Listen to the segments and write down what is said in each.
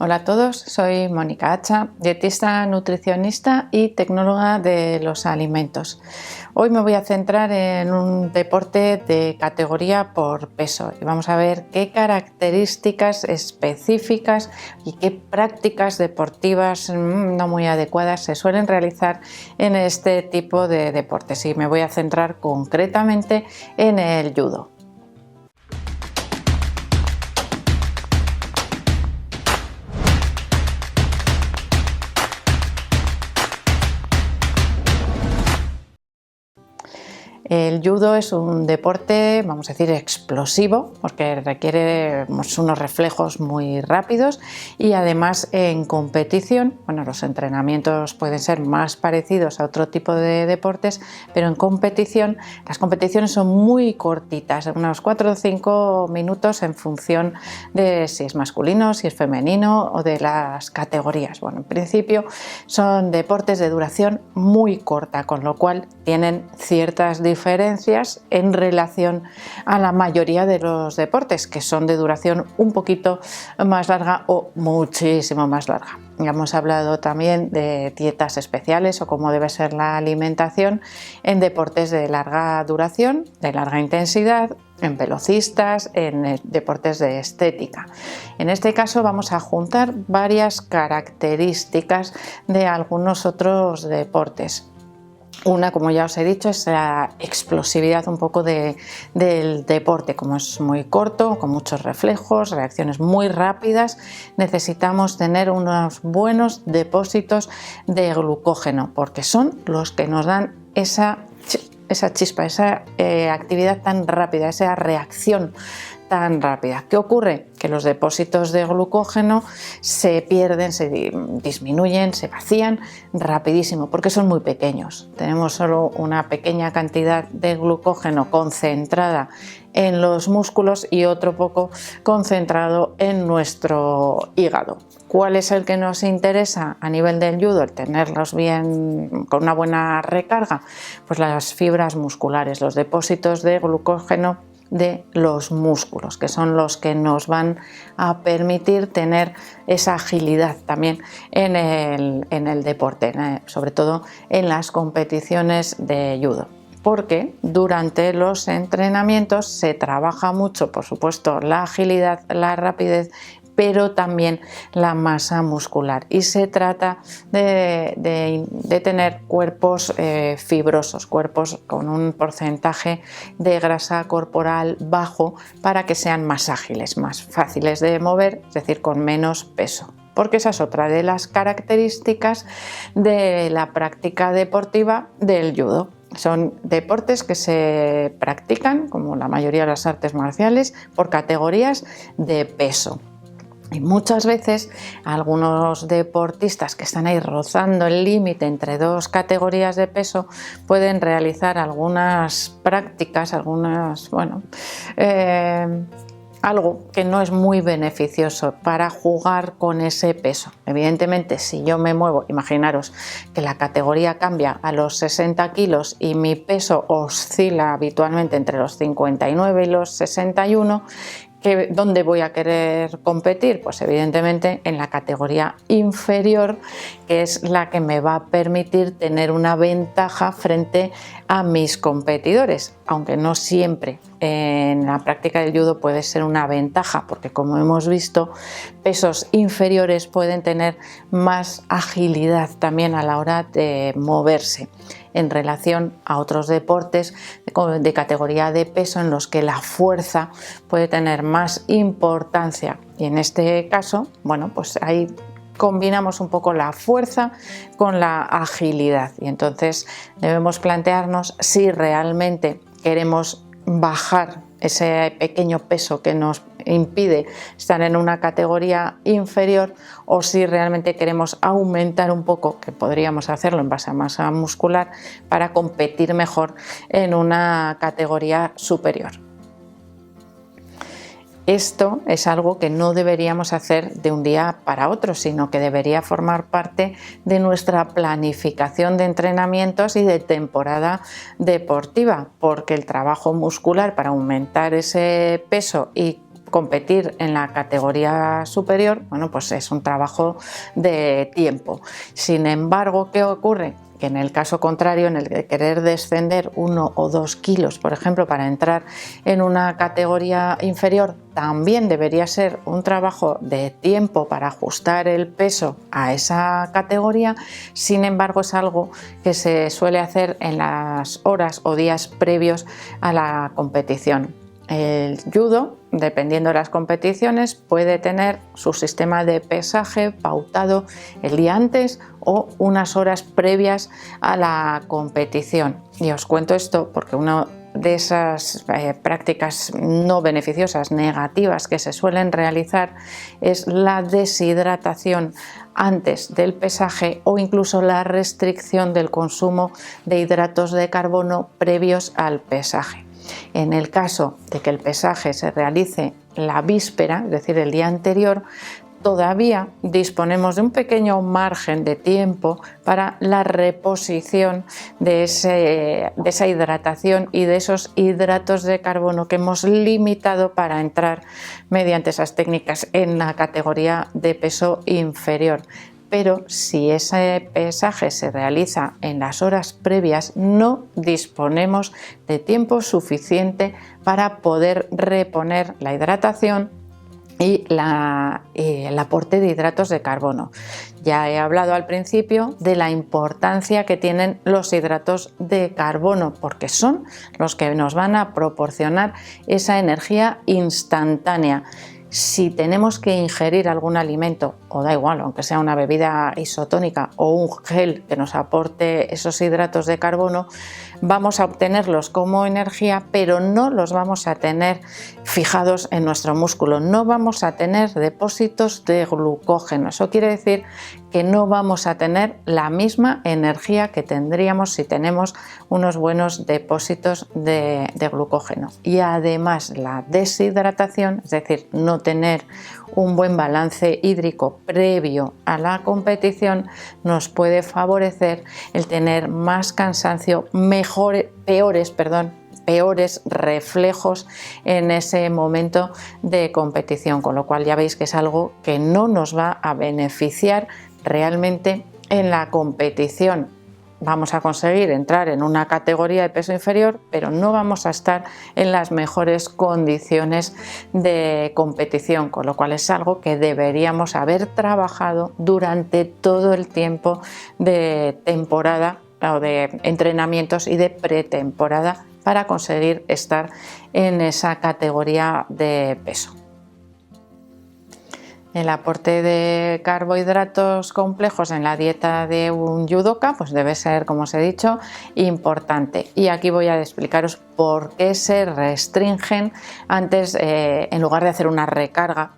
Hola a todos, soy Mónica Hacha, dietista, nutricionista y tecnóloga de los alimentos. Hoy me voy a centrar en un deporte de categoría por peso y vamos a ver qué características específicas y qué prácticas deportivas no muy adecuadas se suelen realizar en este tipo de deportes, y me voy a centrar concretamente en el judo. El judo es un deporte, vamos a decir, explosivo, porque requiere unos reflejos muy rápidos y además en competición, bueno, los entrenamientos pueden ser más parecidos a otro tipo de deportes, pero en competición, las competiciones son muy cortitas, unos 4 o 5 minutos en función de si es masculino, si es femenino o de las categorías. Bueno, en principio son deportes de duración muy corta, con lo cual tienen ciertas diferencias en relación a la mayoría de los deportes, que son de duración un poquito más larga o muchísimo más larga. Ya hemos hablado también de dietas especiales o cómo debe ser la alimentación en deportes de larga duración, de larga intensidad, en velocistas, en deportes de estética. En este caso vamos a juntar varias características de algunos otros deportes. Una, como ya os he dicho, es la explosividad un poco del deporte. Como es muy corto, con muchos reflejos, reacciones muy rápidas, necesitamos tener unos buenos depósitos de glucógeno, porque son los que nos dan esa chispa, esa actividad tan rápida, esa reacción tan rápida. ¿Qué ocurre? Que los depósitos de glucógeno se pierden, se disminuyen, se vacían rapidísimo porque son muy pequeños. Tenemos solo una pequeña cantidad de glucógeno concentrada en los músculos y otro poco concentrado en nuestro hígado. ¿Cuál es el que nos interesa a nivel del judo? El tenerlos bien, con una buena recarga, pues las fibras musculares, los depósitos de glucógeno de los músculos, que son los que nos van a permitir tener esa agilidad también en el deporte, sobre todo en las competiciones de judo. Porque durante los entrenamientos se trabaja mucho, por supuesto, la agilidad, la rapidez, pero también la masa muscular, y se trata de tener cuerpos fibrosos, cuerpos con un porcentaje de grasa corporal bajo, para que sean más ágiles, más fáciles de mover, es decir, con menos peso. Porque esa es otra de las características de la práctica deportiva del judo. Son deportes que se practican, como la mayoría de las artes marciales, por categorías de peso. Y muchas veces algunos deportistas que están ahí rozando el límite entre dos categorías de peso pueden realizar algunas prácticas, algo que no es muy beneficioso para jugar con ese peso. Evidentemente, si yo me muevo, imaginaros que la categoría cambia a los 60 kilos y mi peso oscila habitualmente entre los 59 y los 61, ¿dónde voy a querer competir? Pues evidentemente en la categoría inferior, que es la que me va a permitir tener una ventaja frente a mis competidores, aunque no siempre en la práctica del judo puede ser una ventaja, porque como hemos visto, pesos inferiores pueden tener más agilidad también a la hora de moverse, en relación a otros deportes de categoría de peso en los que la fuerza puede tener más importancia. Y en este caso, bueno, pues ahí combinamos un poco la fuerza con la agilidad, y entonces debemos plantearnos si realmente queremos bajar ese pequeño peso que nos impide estar en una categoría inferior, o si realmente queremos aumentar un poco, que podríamos hacerlo en base a masa muscular, para competir mejor en una categoría superior. Esto es algo que no deberíamos hacer de un día para otro, sino que debería formar parte de nuestra planificación de entrenamientos y de temporada deportiva, porque el trabajo muscular para aumentar ese peso y competir en la categoría superior, bueno, pues es un trabajo de tiempo. Sin embargo, ¿qué ocurre? Que en el caso contrario, en el de querer descender 1 o 2 kilos, por ejemplo, para entrar en una categoría inferior, también debería ser un trabajo de tiempo para ajustar el peso a esa categoría. Sin embargo, es algo que se suele hacer en las horas o días previos a la competición. El judo, dependiendo de las competiciones, puede tener su sistema de pesaje pautado el día antes o unas horas previas a la competición. Y os cuento esto porque una de esas prácticas no beneficiosas, negativas, que se suelen realizar es la deshidratación antes del pesaje o incluso la restricción del consumo de hidratos de carbono previos al pesaje. En el caso de que el pesaje se realice la víspera, es decir, el día anterior, todavía disponemos de un pequeño margen de tiempo para la reposición de esa hidratación y de esos hidratos de carbono que hemos limitado para entrar mediante esas técnicas en la categoría de peso inferior. Pero si ese pesaje se realiza en las horas previas, no disponemos de tiempo suficiente para poder reponer la hidratación y el aporte de hidratos de carbono. Ya he hablado al principio de la importancia que tienen los hidratos de carbono, porque son los que nos van a proporcionar esa energía instantánea. Si tenemos que ingerir algún alimento, o da igual, aunque sea una bebida isotónica o un gel que nos aporte esos hidratos de carbono, vamos a obtenerlos como energía, pero no los vamos a tener fijados en nuestro músculo, no vamos a tener depósitos de glucógeno. Eso quiere decir que no vamos a tener la misma energía que tendríamos si tenemos unos buenos depósitos de glucógeno. Y además la deshidratación, es decir, no tener un buen balance hídrico previo a la competición, nos puede favorecer el tener más cansancio, peores reflejos en ese momento de competición, con lo cual ya veis que es algo que no nos va a beneficiar realmente en la competición. Vamos a conseguir entrar en una categoría de peso inferior, pero no vamos a estar en las mejores condiciones de competición, con lo cual es algo que deberíamos haber trabajado durante todo el tiempo de temporada o de entrenamientos y de pretemporada para conseguir estar en esa categoría de peso. El aporte de carbohidratos complejos en la dieta de un judoka pues debe ser, como os he dicho, importante. Y aquí voy a explicaros por qué se restringen antes, en lugar de hacer una recarga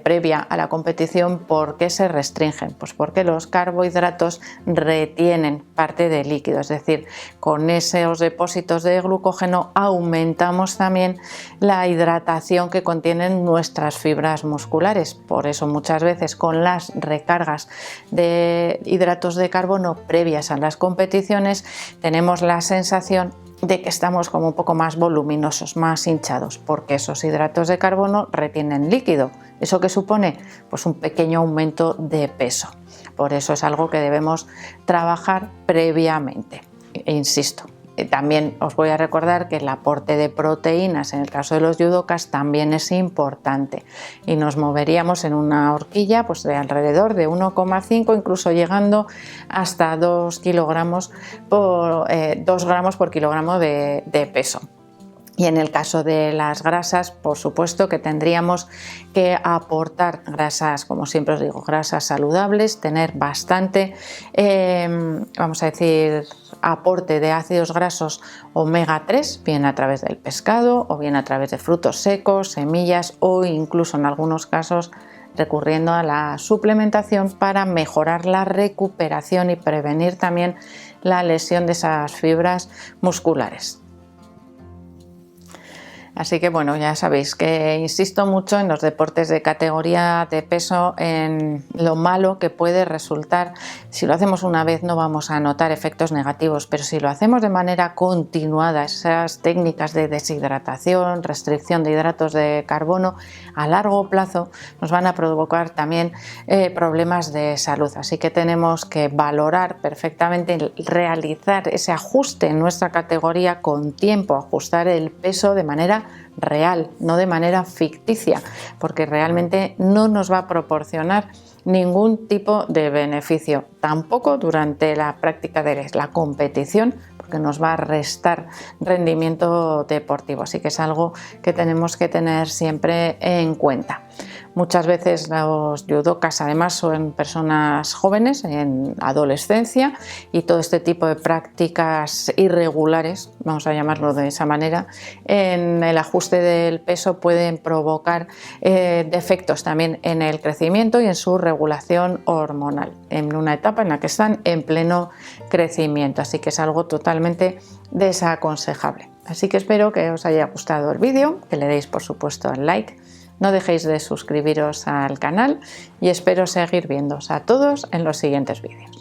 previa a la competición. ¿Por qué se restringen? Pues porque los carbohidratos retienen parte del líquido, es decir, con esos depósitos de glucógeno aumentamos también la hidratación que contienen nuestras fibras musculares. Por eso muchas veces con las recargas de hidratos de carbono previas a las competiciones tenemos la sensación de que estamos como un poco más voluminosos, más hinchados, porque esos hidratos de carbono retienen líquido. ¿Eso qué supone? Pues un pequeño aumento de peso. Por eso es algo que debemos trabajar previamente. E insisto, también os voy a recordar que el aporte de proteínas en el caso de los judokas también es importante y nos moveríamos en una horquilla pues de alrededor de 1,5, incluso llegando hasta 2 gramos por kilogramo de peso. Y en el caso de las grasas, por supuesto que tendríamos que aportar grasas, como siempre os digo, grasas saludables, tener bastante, vamos a decir, aporte de ácidos grasos omega 3, bien a través del pescado o bien a través de frutos secos, semillas o incluso en algunos casos recurriendo a la suplementación para mejorar la recuperación y prevenir también la lesión de esas fibras musculares. Así que bueno, ya sabéis que insisto mucho en los deportes de categoría de peso, en lo malo que puede resultar. Si lo hacemos una vez no vamos a notar efectos negativos, pero si lo hacemos de manera continuada, esas técnicas de deshidratación, restricción de hidratos de carbono, a largo plazo nos van a provocar también problemas de salud. Así que tenemos que valorar perfectamente, realizar ese ajuste en nuestra categoría con tiempo, ajustar el peso de manera real, no de manera ficticia, porque realmente no nos va a proporcionar ningún tipo de beneficio, tampoco durante la práctica de la competición, porque nos va a restar rendimiento deportivo. Así que es algo que tenemos que tener siempre en cuenta. Muchas veces los judokas además son personas jóvenes, en adolescencia, y todo este tipo de prácticas irregulares, vamos a llamarlo de esa manera, en el ajuste del peso pueden provocar defectos también en el crecimiento y en su regulación hormonal, en una etapa en la que están en pleno crecimiento. Así que es algo totalmente desaconsejable. Así que espero que os haya gustado el vídeo, que le deis por supuesto al like. No dejéis de suscribiros al canal y espero seguir viéndoos a todos en los siguientes vídeos.